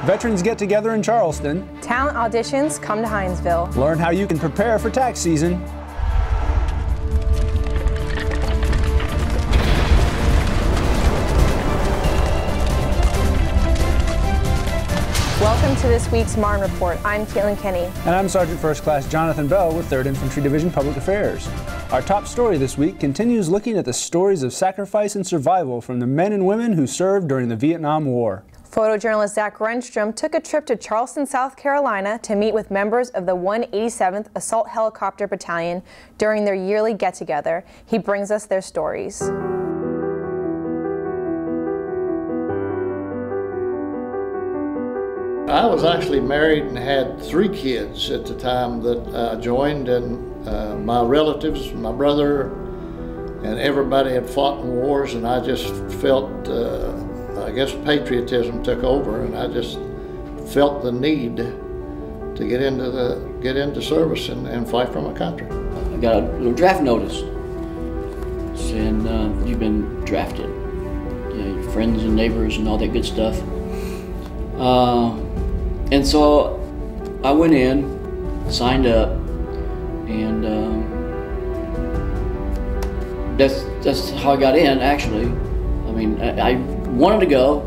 Veterans get together in Charleston. Talent auditions come to Hinesville. Learn how you can prepare for tax season. Welcome to this week's Marne Report. I'm Caitlin Kenny. And I'm Sergeant First Class Jonathan Bell with 3rd Infantry Division Public Affairs. Our top story this week continues looking at the stories of sacrifice and survival from the men and women who served during the Vietnam War. Photojournalist Zach Renstrom took a trip to Charleston, South Carolina to meet with members of the 187th Assault Helicopter Battalion during their yearly get-together. He brings us their stories. I was actually married and had 3 kids at the time that I joined, and my relatives, my brother, and everybody had fought in wars, and I just felt, I guess patriotism took over, and I just felt the need to get into service and fight for my country. I got a little draft notice saying you've been drafted. You know, your friends and neighbors and all that good stuff. And so I went in, signed up, and that's how I got in, actually. I mean, I wanted to go.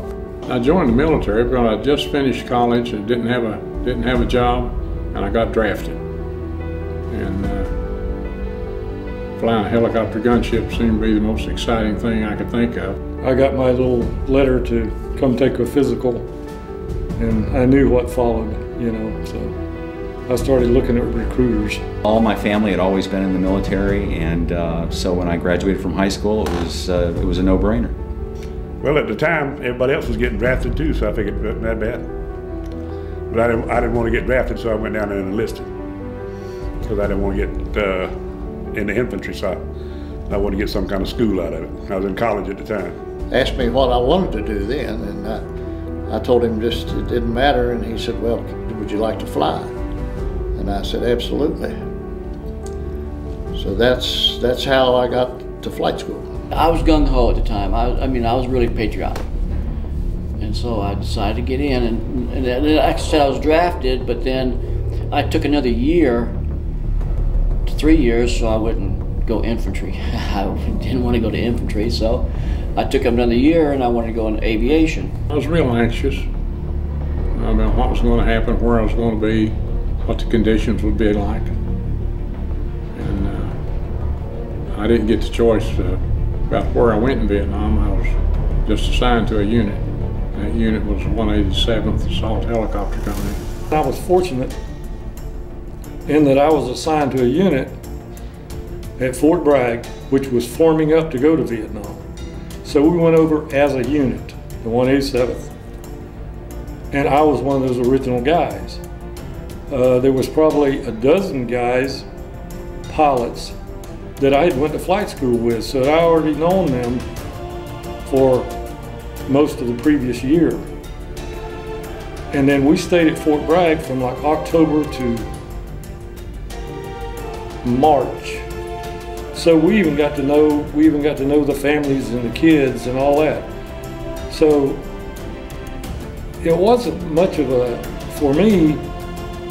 I joined the military because I just finished college and didn't have a job, and I got drafted. And flying a helicopter gunship seemed to be the most exciting thing I could think of. I got my little letter to come take a physical, and I knew what followed, you know, so I started looking at recruiters. All my family had always been in the military, and so when I graduated from high school, it was a no-brainer. Well, at the time, everybody else was getting drafted too, so I figured it wasn't that bad. But I didn't want to get drafted, so I went down there and enlisted, because I didn't want to get in the infantry side. I wanted to get some kind of school out of it. I was in college at the time. Asked me what I wanted to do then, and I told him just it didn't matter, and he said, well, would you like to fly? And I said, absolutely. So that's how I got to flight school. I was gung-ho at the time. I mean, I was really patriotic. And so I decided to get in, and like I said, I was drafted, but then I took another year to 3 years, so I wouldn't go infantry. I didn't want to go to infantry, so I took another year, and I wanted to go into aviation. I was real anxious about what was going to happen, where I was going to be, what the conditions would be like. And I didn't get the choice about where I went in Vietnam. I was just assigned to a unit. That unit was 187th Assault Helicopter Company. I was fortunate in that I was assigned to a unit at Fort Bragg, which was forming up to go to Vietnam. So we went over as a unit, the 187th, and I was one of those original guys. There was probably a dozen guys, pilots, that I had went to flight school with, so I already known them for most of the previous year. And then we stayed at Fort Bragg from like October to March. So we even got to know the families and the kids and all that. So it wasn't much of for me,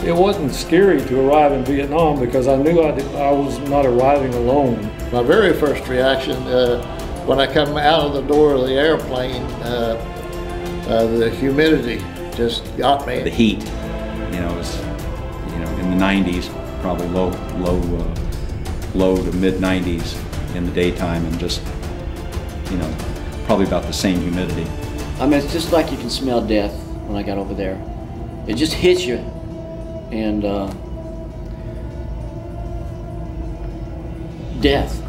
it wasn't scary to arrive in Vietnam because I knew I was not arriving alone. My very first reaction when I come out of the door of the airplane, the humidity just got me. The heat, was, in the 90s, probably low to mid 90s in the daytime, and just, probably about the same humidity. I mean, it's just like you can smell death when I got over there. It just hits you. And death.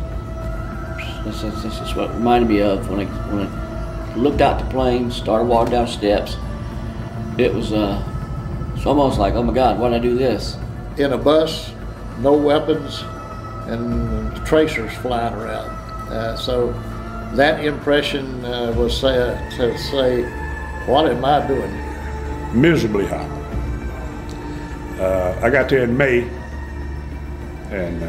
That's just what it reminded me of when I looked out the plane, started walking down steps. It was it's almost like, oh my God, why did I do this? In a bus, no weapons, and tracers flying around. So that impression was to say, what am I doing here? Miserably hot. I got there in May, and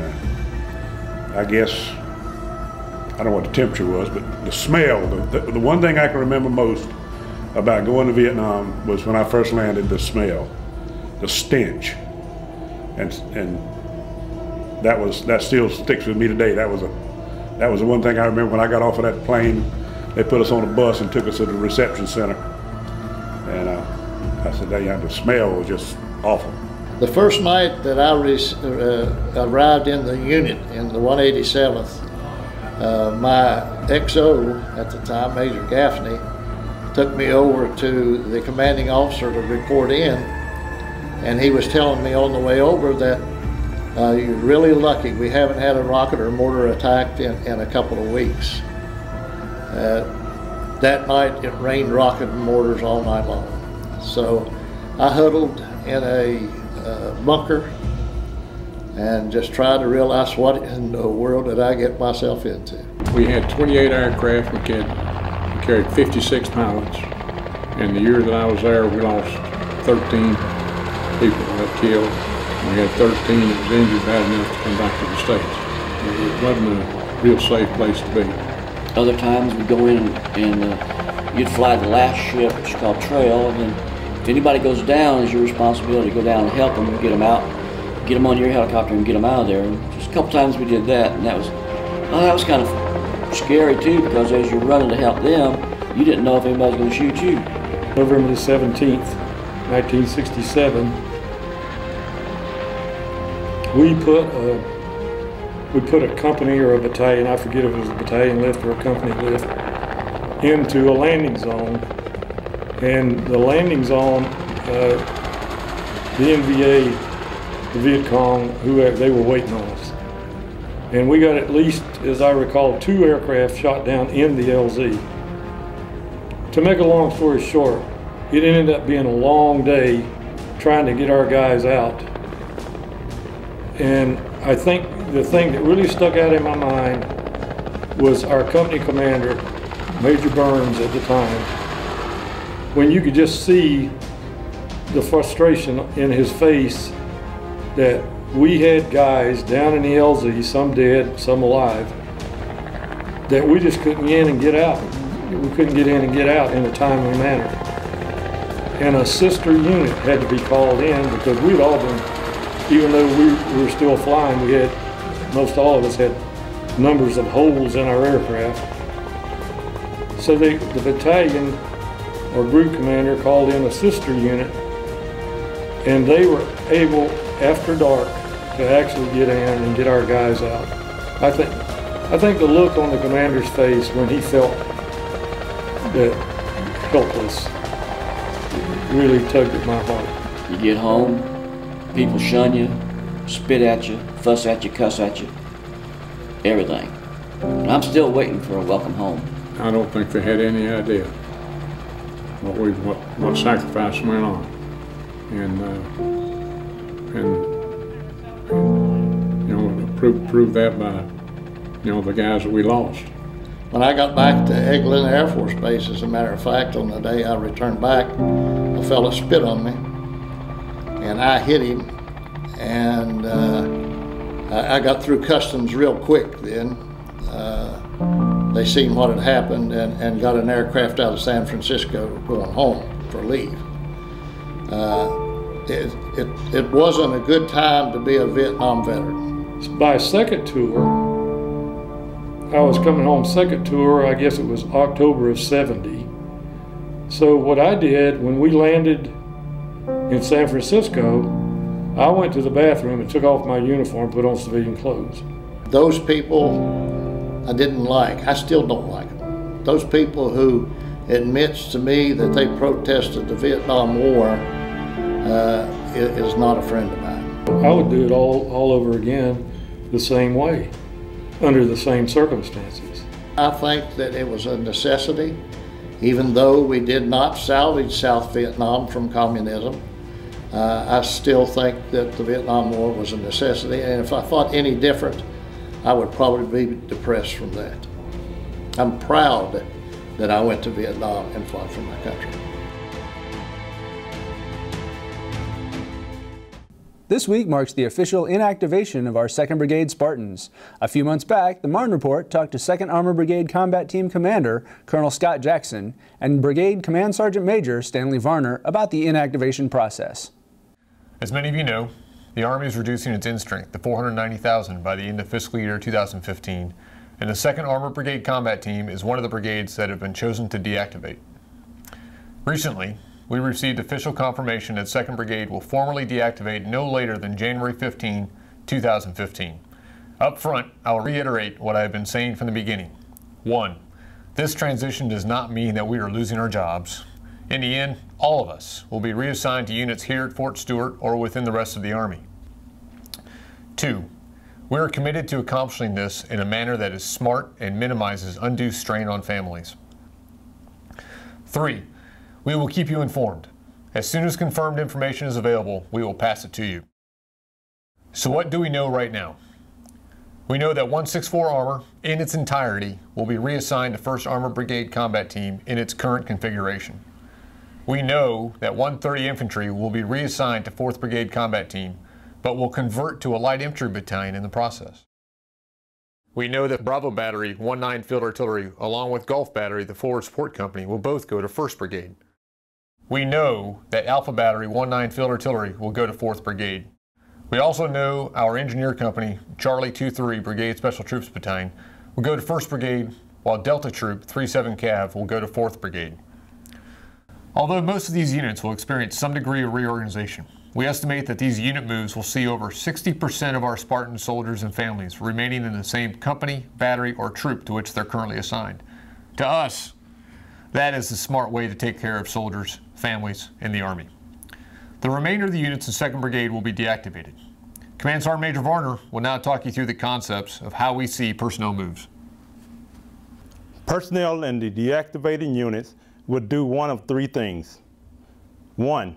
I guess, I don't know what the temperature was, but the smell, the one thing I can remember most about going to Vietnam was when I first landed, the smell, the stench, and that still sticks with me today. That was the one thing I remember when I got off of that plane. They put us on a bus and took us to the reception center, and I said, "Damn, the smell was just awful." The first night that I arrived in the unit in the 187th, my XO at the time, Major Gaffney, took me over to the commanding officer to report in, and he was telling me on the way over that you're really lucky. We haven't had a rocket or mortar attack in a couple of weeks. That night it rained rocket and mortars all night long. So I huddled in a bunker and just tried to realize what in the world did I get myself into. We had 28 aircraft. We carried 56 pilots. And the year that I was there, we lost 13 people that got killed. We had 13 that was injured bad enough to come back to the States. It wasn't a real safe place to be. Other times we'd go in and you'd fly the last ship, which is called Trail, and then if anybody goes down, it's your responsibility to go down and help them, get them out, get them on your helicopter and get them out of there. And just a couple times we did that, and that was kind of scary too, because as you're running to help them, you didn't know if anybody's going to shoot you. November the 17th, 1967, we put a company or a battalion, I forget if it was a battalion lift or a company lift, into a landing zone. And the landing zone, the NVA, the Viet Cong, whoever, they were waiting on us. And we got at least, as I recall, 2 aircraft shot down in the LZ. To make a long story short, it ended up being a long day trying to get our guys out. And I think the thing that really stuck out in my mind was our company commander, Major Burns at the time, when you could just see the frustration in his face that we had guys down in the LZ, some dead, some alive, that we just couldn't get in and get out. We couldn't get in and get out in a timely manner. And a sister unit had to be called in because we'd all been, even though we were still flying, we had, most all of us had numbers of holes in our aircraft. So the battalion or group commander called in a sister unit, and they were able, after dark, to actually get in and get our guys out. I think the look on the commander's face when he felt that helpless really tugged at my heart. You get home, people shun you, spit at you, fuss at you, cuss at you, everything. And I'm still waiting for a welcome home. I don't think they had any idea what sacrifice went on, and you know, proved that by, you know, the guys that we lost. When I got back to Eglin Air Force Base, as a matter of fact, on the day I returned back, a fella spit on me, and I hit him, and I got through customs real quick then. They seen what had happened and got an aircraft out of San Francisco going home for leave. It wasn't a good time to be a Vietnam veteran. By second tour, I was coming home second tour, I guess it was October of '70. So what I did when we landed in San Francisco, I went to the bathroom and took off my uniform, put on civilian clothes. Those people I didn't like. I still don't like them. Those people who admits to me that they protested the Vietnam War is not a friend of mine. I would do it all over again the same way, under the same circumstances. I think that it was a necessity, even though we did not salvage South Vietnam from communism. I still think that the Vietnam War was a necessity, and if I thought any different, I would probably be depressed from that. I'm proud that I went to Vietnam and fought for my country. This week marks the official inactivation of our 2nd Brigade Spartans. A few months back, the Marne Report talked to 2nd Armored Brigade Combat Team Commander Colonel Scott Jackson and Brigade Command Sergeant Major Stanley Varner about the inactivation process. As many of you know, the Army is reducing its end strength to 490,000 by the end of fiscal year 2015, and the 2nd Armored Brigade Combat Team is one of the brigades that have been chosen to deactivate. Recently, we received official confirmation that 2nd Brigade will formally deactivate no later than January 15, 2015. Up front, I'll reiterate what I have been saying from the beginning. 1. This transition does not mean that we are losing our jobs. In the end, all of us will be reassigned to units here at Fort Stewart or within the rest of the Army. 2. We are committed to accomplishing this in a manner that is smart and minimizes undue strain on families. 3. We will keep you informed. As soon as confirmed information is available, we will pass it to you. So what do we know right now? We know that 164 Armor, in its entirety, will be reassigned to 1st Armored Brigade Combat Team in its current configuration. We know that 130 Infantry will be reassigned to 4th Brigade Combat Team, but will convert to a light infantry battalion in the process. We know that Bravo Battery, 19 Field Artillery, along with Gulf Battery, the Forward Support Company, will both go to 1st Brigade. We know that Alpha Battery, 19 Field Artillery, will go to 4th Brigade. We also know our engineer company, Charlie 23 Brigade Special Troops Battalion, will go to 1st Brigade, while Delta Troop 37 Cav will go to 4th Brigade. Although most of these units will experience some degree of reorganization, we estimate that these unit moves will see over 60% of our Spartan soldiers and families remaining in the same company, battery, or troop to which they're currently assigned. To us, that is the smart way to take care of soldiers, families, and the Army. The remainder of the units in 2nd Brigade will be deactivated. Command Sergeant Major Varner will now talk you through the concepts of how we see personnel moves. Personnel in the deactivating units would do one of 3 things. 1.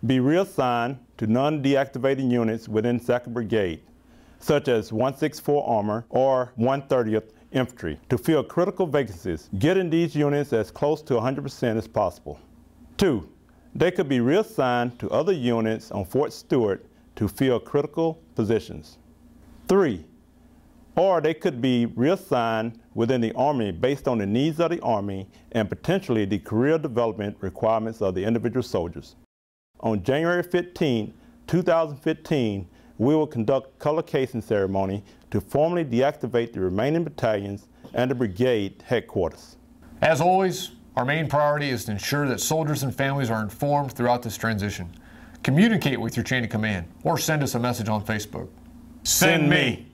Be reassigned to non-deactivating units within 2nd Brigade, such as 164 Armor or 130th Infantry, to fill critical vacancies, getting these units as close to 100% as possible. 2. They could be reassigned to other units on Fort Stewart to fill critical positions. 3. Or they could be reassigned within the Army based on the needs of the Army and potentially the career development requirements of the individual soldiers. On January 15, 2015, we will conduct color casing ceremony to formally deactivate the remaining battalions and the brigade headquarters. As always, our main priority is to ensure that soldiers and families are informed throughout this transition. Communicate with your chain of command or send us a message on Facebook. Send me!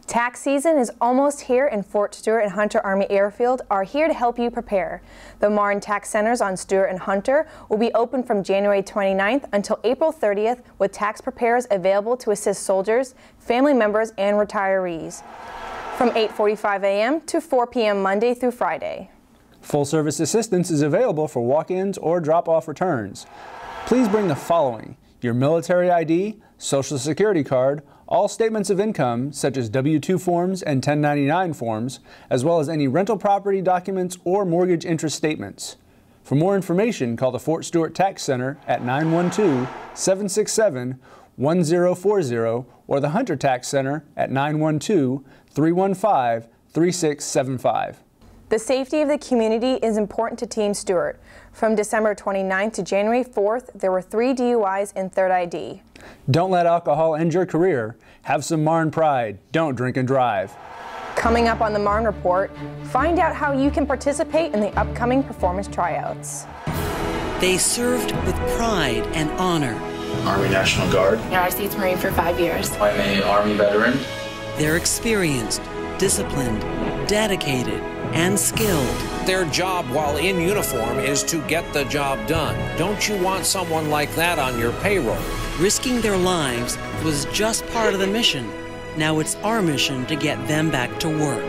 Tax season is almost here, and Fort Stewart and Hunter Army Airfield are here to help you prepare. The Marne Tax Centers on Stewart and Hunter will be open from January 29th until April 30th, with tax preparers available to assist soldiers, family members, and retirees from 8:45 a.m. to 4 p.m. Monday through Friday. Full service assistance is available for walk-ins or drop-off returns. Please bring the following: your military ID, Social Security card, all statements of income such as W-2 forms and 1099 forms, as well as any rental property documents or mortgage interest statements. For more information, call the Fort Stewart Tax Center at 912-767-1040 or the Hunter Tax Center at 912-315-3675. The safety of the community is important to Team Stewart. From December 29th to January 4th, there were 3 DUIs in 3rd ID. Don't let alcohol end your career. Have some Marne pride. Don't drink and drive. Coming up on the Marne Report, find out how you can participate in the upcoming performance tryouts. They served with pride and honor. Army National Guard. United States Marine for 5 years. I'm an Army veteran. They're experienced, disciplined, dedicated, and skilled. Their job while in uniform is to get the job done. Don't you want someone like that on your payroll? Risking their lives was just part of the mission. Now it's our mission to get them back to work.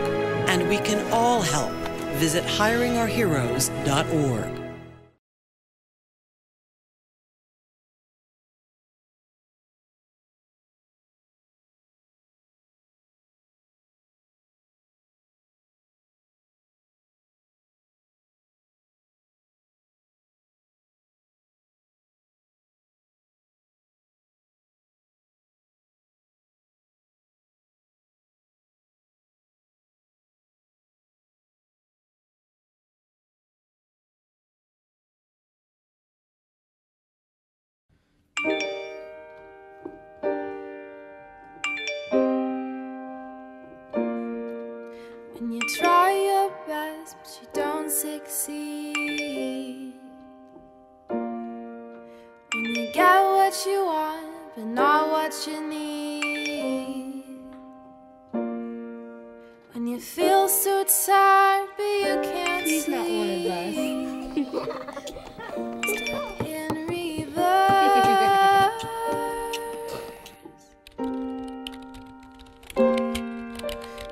And we can all help. Visit hiringourheroes.org. And you try your best, but you don't succeed. When you get what you want, but not what you need. When you feel so tired, but you can't sleep. He's not one of us. Stuck in reverse.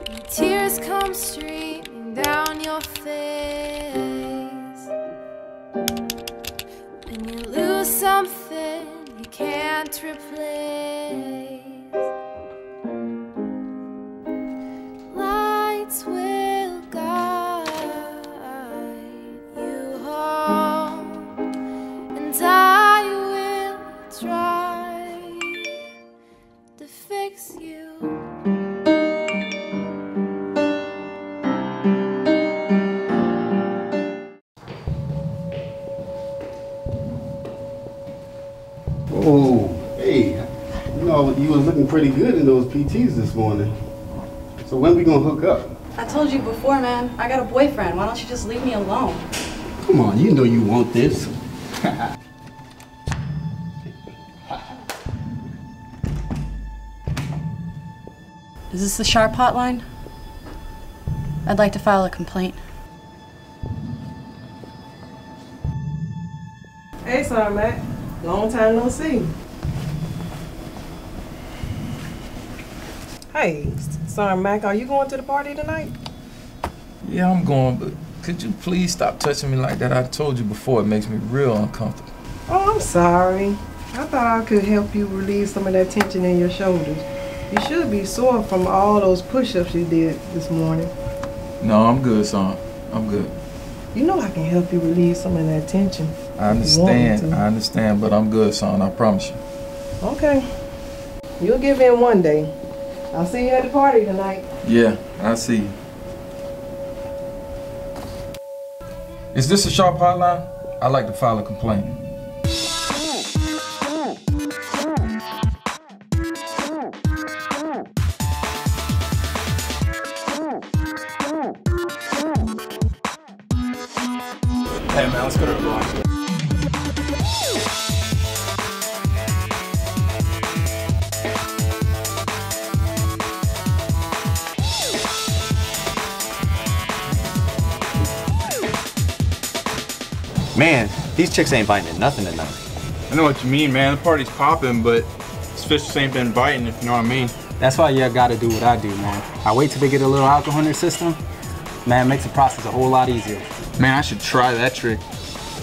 And tears come streaming down your face. When you lose something you can't replace. Lights will guide you home, and I will try to fix you. Oh, hey, you know, you was looking pretty good in those PTs this morning. So when we gonna hook up? I told you before, man, I got a boyfriend. Why don't you just leave me alone? Come on, you know you want this. Is this the Sharp hotline? I'd like to file a complaint. Hey, sorry, Mac. Long time no see. Hey, sorry, Mac, are you going to the party tonight? Yeah, I'm going, but could you please stop touching me like that? I told you before, it makes me real uncomfortable. Oh, I'm sorry. I thought I could help you relieve some of that tension in your shoulders. You should be sore from all those push-ups you did this morning. No, I'm good, son. I'm good. You know I can help you relieve some of that tension. I understand, but I'm good, son. I promise you. Okay. You'll give in one day. I'll see you at the party tonight. Yeah, I see you. Is this a Sharp hotline? I'd like to file a complaint. Hey man, let's go to the block. Man, these chicks ain't biting at nothing tonight. I know what you mean, man. The party's popping, but these fish ain't been biting, if you know what I mean. That's why you gotta do what I do, man. I wait till they get a little alcohol in their system. Man, it makes the process a whole lot easier. Man, I should try that trick.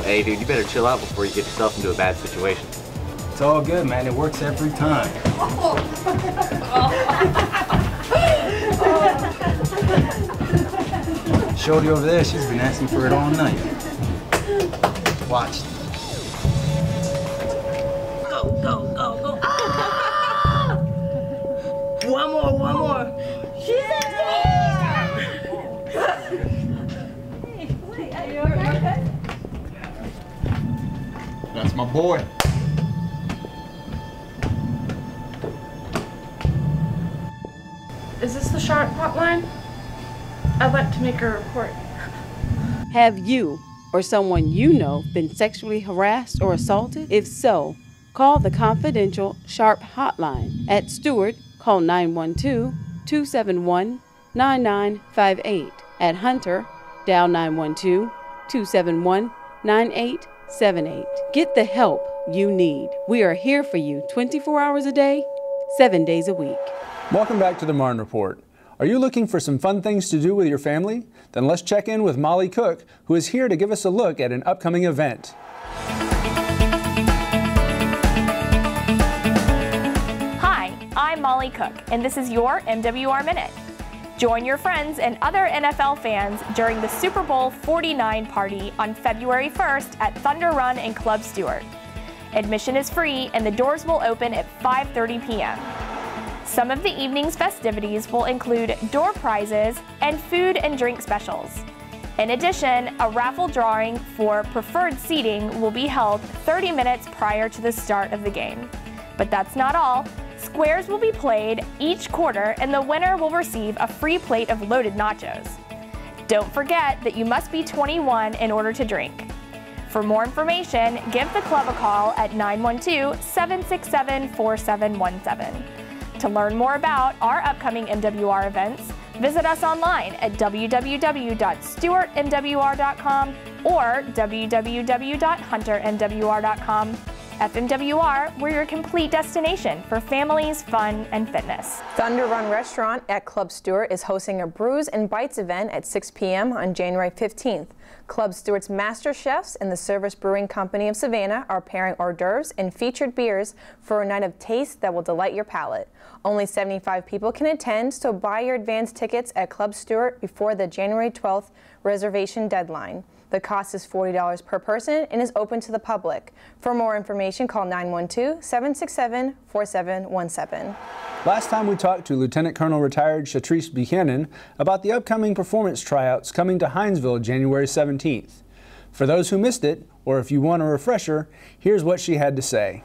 Hey, dude, you better chill out before you get yourself into a bad situation. It's all good, man. It works every time. Shorty over there, she's been asking for it all night. Watch. Go, go, go, go. Ah! One more. Yeah! Wait, are you okay? That's my boy. Is this the Sharp hotline? I'd like to make a report. Have you or someone you know been sexually harassed or assaulted? If so, call the confidential Sharp hotline. At Stewart, call 912-271-9958. At Hunter, dial 912-271-9878. Get the help you need. We are here for you 24 hours a day, 7 days a week. Welcome back to the Marne Report. Are you looking for some fun things to do with your family? Then let's check in with Molly Cook, who is here to give us a look at an upcoming event. Hi, I'm Molly Cook, and this is your MWR Minute. Join your friends and other NFL fans during the Super Bowl 49 party on February 1st at Thunder Run in Club Stewart. Admission is free and the doors will open at 5:30 p.m. Some of the evening's festivities will include door prizes and food and drink specials. In addition, a raffle drawing for preferred seating will be held 30 minutes prior to the start of the game. But that's not all. Squares will be played each quarter, and the winner will receive a free plate of loaded nachos. Don't forget that you must be 21 in order to drink. For more information, give the club a call at 912-767-4717. To learn more about our upcoming MWR events, visit us online at www.stewartmwr.com or www.huntermwr.com. FMWR, we're your complete destination for families, fun, and fitness. Thunder Run Restaurant at Club Stewart is hosting a Brews and Bites event at 6 p.m. on January 15th. Club Stewart's master chefs and the Service Brewing Company of Savannah are pairing hors d'oeuvres and featured beers for a night of taste that will delight your palate. Only 75 people can attend, so buy your advance tickets at Club Stewart before the January 12th reservation deadline. The cost is $40 per person and is open to the public. For more information, call 912-767-4717. Last time we talked to Lieutenant Colonel retired Shatrice Buchanan about the upcoming performance tryouts coming to Hinesville January 17th. For those who missed it, or if you want a refresher, here's what she had to say.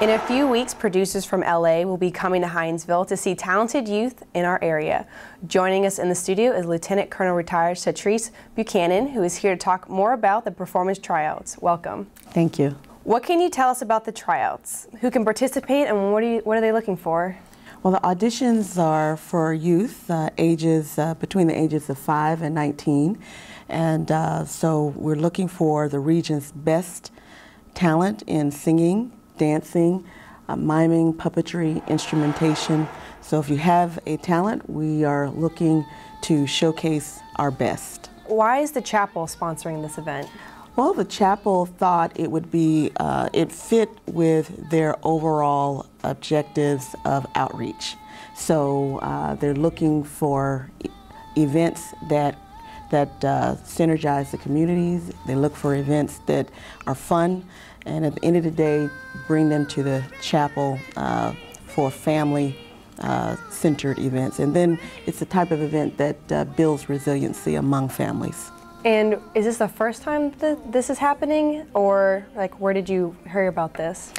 In a few weeks, producers from LA will be coming to Hinesville to see talented youth in our area. Joining us in the studio is Lieutenant Colonel retired Shatrice Buchanan, who is here to talk more about the performance tryouts. Welcome. Thank you. What can you tell us about the tryouts? Who can participate and what are they looking for? Well, the auditions are for youth between the ages of 5 and 19. And so we're looking for the region's best talent in singing, dancing, miming, puppetry, instrumentation. So if you have a talent, we are looking to showcase our best. Why is the chapel sponsoring this event? Well, the chapel thought it would be, it fit with their overall objectives of outreach. So they're looking for events that synergize the communities. They look for events that are fun, and at the end of the day, bring them to the chapel for family-centered events. And then it's the type of event that builds resiliency among families. And is this the first time that this is happening, or like where did you hear about this?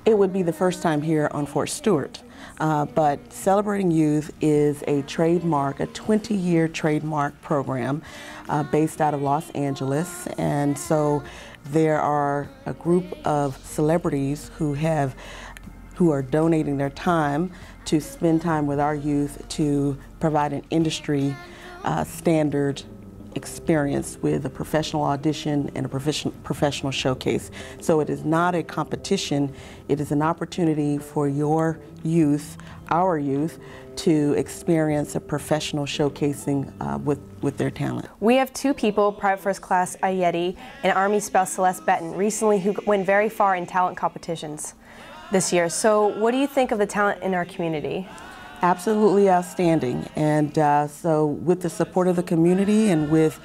It would be the first time here on Fort Stewart. But Celebrating Youth is a trademark, a 20-year trademark program based out of Los Angeles. And so there are a group of celebrities who are donating their time to spend time with our youth to provide an industry standard experience with a professional audition and a professional showcase. So it is not a competition, it is an opportunity for your youth, our youth, to experience a professional showcasing with their talent. We have two people, Private First Class Ayeti and Army Spouse Celeste Benton, recently who went very far in talent competitions this year. So what do you think of the talent in our community? Absolutely outstanding, and so with the support of the community and with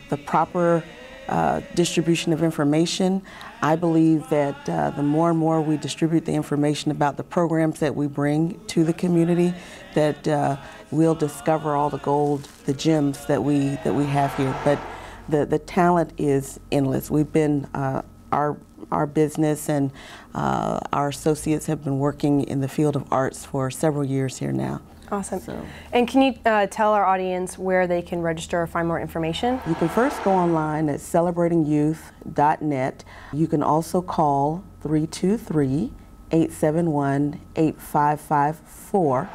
the proper distribution of information, I believe that the more and more we distribute the information about the programs that we bring to the community, that we'll discover all the gold, the gems that we have here. But the talent is endless. We've been our business and our associates have been working in the field of arts for several years here now. Awesome. So. And can you tell our audience where they can register or find more information? You can first go online at celebratingyouth.net. You can also call 323-871-8554.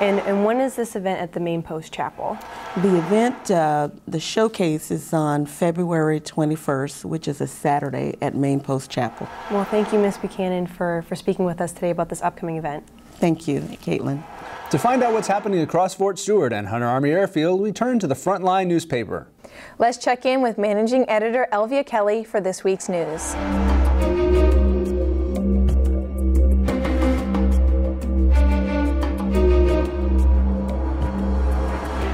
And when is this event at the Main Post Chapel? The event, the showcase is on February 21st, which is a Saturday at Main Post Chapel. Well, thank you, Ms. Buchanan, for speaking with us today about this upcoming event. Thank you, Caitlin. To find out what's happening across Fort Stewart and Hunter Army Airfield, we turn to the Frontline newspaper. Let's check in with Managing Editor Elvia Kelly for this week's news.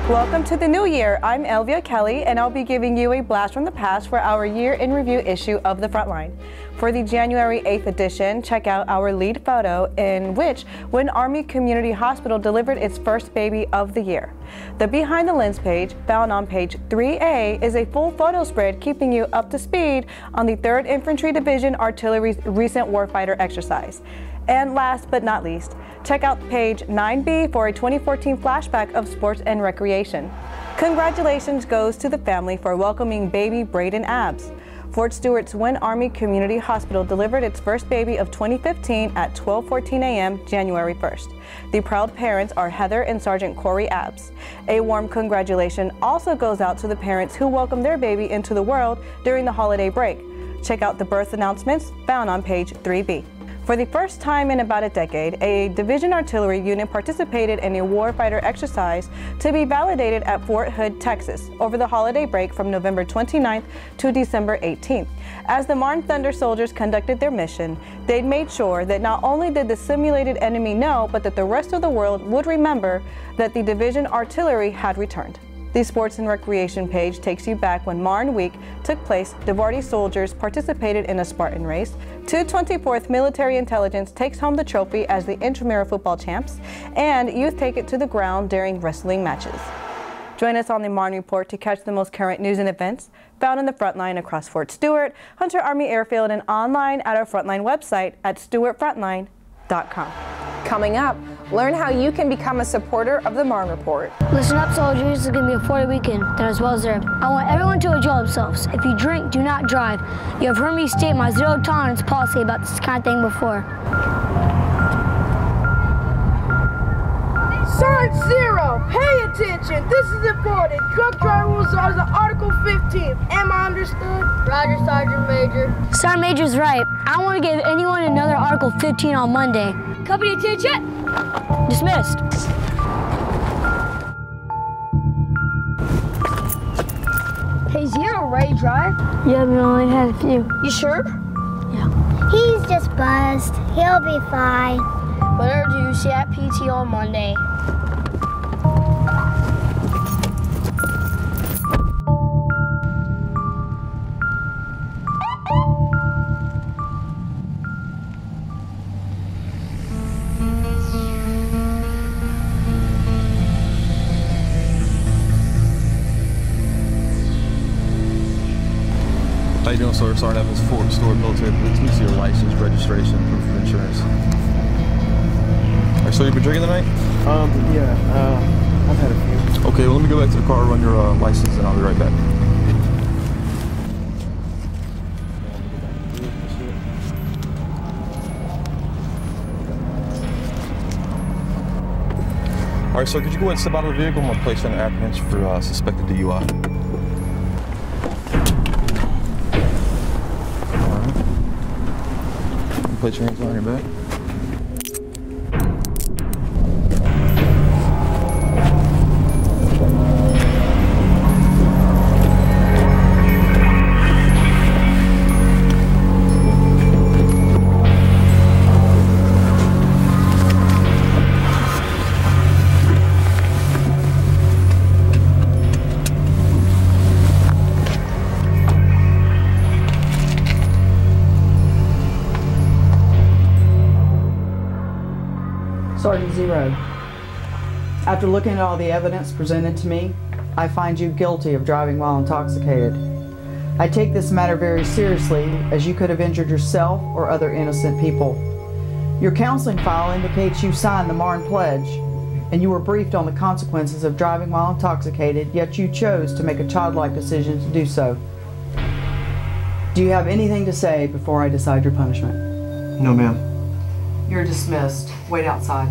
Welcome to the new year. I'm Elvia Kelly, and I'll be giving you a blast from the past for our year in review issue of the Frontline. For the January 8th edition, check out our lead photo in which when Army Community Hospital delivered its first baby of the year. The Behind the Lens page, found on page 3A, is a full photo spread keeping you up to speed on the 3rd Infantry Division Artillery's recent warfighter exercise. And last but not least, check out page 9B for a 2014 flashback of sports and recreation. Congratulations goes to the family for welcoming baby Braden Abbs. Fort Stewart's Wynn Army Community Hospital delivered its first baby of 2015 at 12:14 a.m. January 1st. The proud parents are Heather and Sergeant Corey Abbs. A warm congratulation also goes out to the parents who welcomed their baby into the world during the holiday break. Check out the birth announcements found on page 3B. For the first time in about a decade, a Division Artillery unit participated in a warfighter exercise to be validated at Fort Hood, Texas, over the holiday break from November 29th to December 18th. As the Marne Thunder soldiers conducted their mission, they made sure that not only did the simulated enemy know, but that the rest of the world would remember that the Division Artillery had returned. The Sports and Recreation page takes you back when Marne Week took place. DeVarty soldiers participated in a Spartan race. 224th Military Intelligence takes home the trophy as the intramural football champs, and youth take it to the ground during wrestling matches. Join us on the Marne Report to catch the most current news and events found in the Frontline across Fort Stewart, Hunter Army Airfield, and online at our Frontline website at stewartfrontline.com. Coming up, learn how you can become a supporter of the Marne Report. Listen up, soldiers. It's going to be a 40 weekend that is well deserved. I want everyone to enjoy themselves. If you drink, do not drive. You have heard me state my zero tolerance policy about this kind of thing before. Sergeant Zero, pay attention. This is important. Drunk driver rules are Article 15. Am I understood? Roger, Sergeant Major. Sergeant Major's right. I don't want to give anyone another Article 15 on Monday. Company attention. Dismissed. Hey, Zero, ready to drive? Yeah, we only had a few. You sure? Yeah. He's just buzzed. He'll be fine. Whatever do, see you at PT on Monday. How you doing, sir? Sergeant Evans, Fort Stewart Military Police. Let me see your license, registration, proof of insurance. All right, so you've been drinking tonight? Yeah, I've had a few. Okay, well, let me go back to the car, run your license, and I'll be right back. All right, sir, could you go ahead and step out of the vehicle? I'm going to place you on apprehension for suspected DUI. Put your hands on your back. Sergeant Zero, after looking at all the evidence presented to me, I find you guilty of driving while intoxicated. I take this matter very seriously, as you could have injured yourself or other innocent people. Your counseling file indicates you signed the Marne Pledge, and you were briefed on the consequences of driving while intoxicated, yet you chose to make a childlike decision to do so. Do you have anything to say before I decide your punishment? No, ma'am. You're dismissed. Wait outside.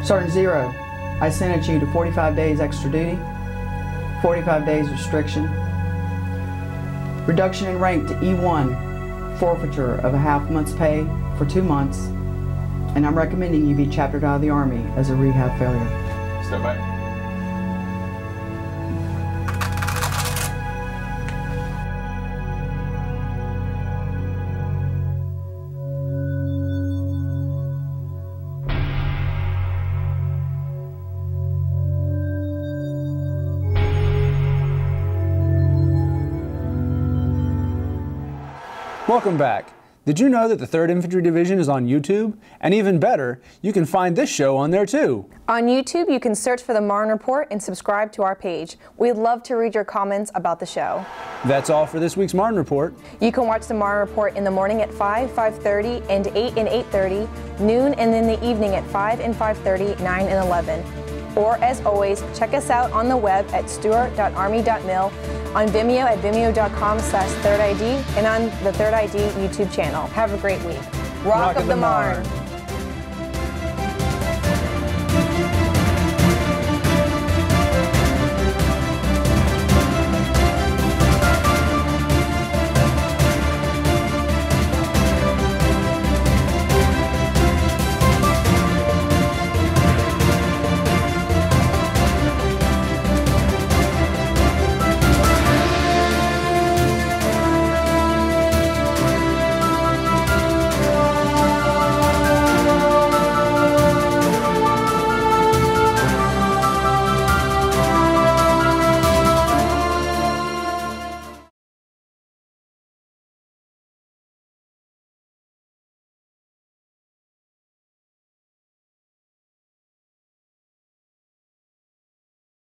Sergeant Zero, I sentence you to 45 days extra duty, 45 days restriction, reduction in rank to E1, forfeiture of a half month's pay for 2 months, and I'm recommending you be chaptered out of the Army as a rehab failure. Step back. Welcome back. Did you know that the 3rd Infantry Division is on YouTube? And even better, you can find this show on there too. On YouTube, you can search for the Marne Report and subscribe to our page. We'd love to read your comments about the show. That's all for this week's Marne Report. You can watch the Marne Report in the morning at 5, 5:30, and 8 and 8:30, noon, and in the evening at 5 and 5:30, 9 and 11. Or, as always, check us out on the web at stuart.army.mil, on Vimeo at vimeo.com/3rdID, and on the 3rd ID YouTube channel. Have a great week. Rock of the Marne.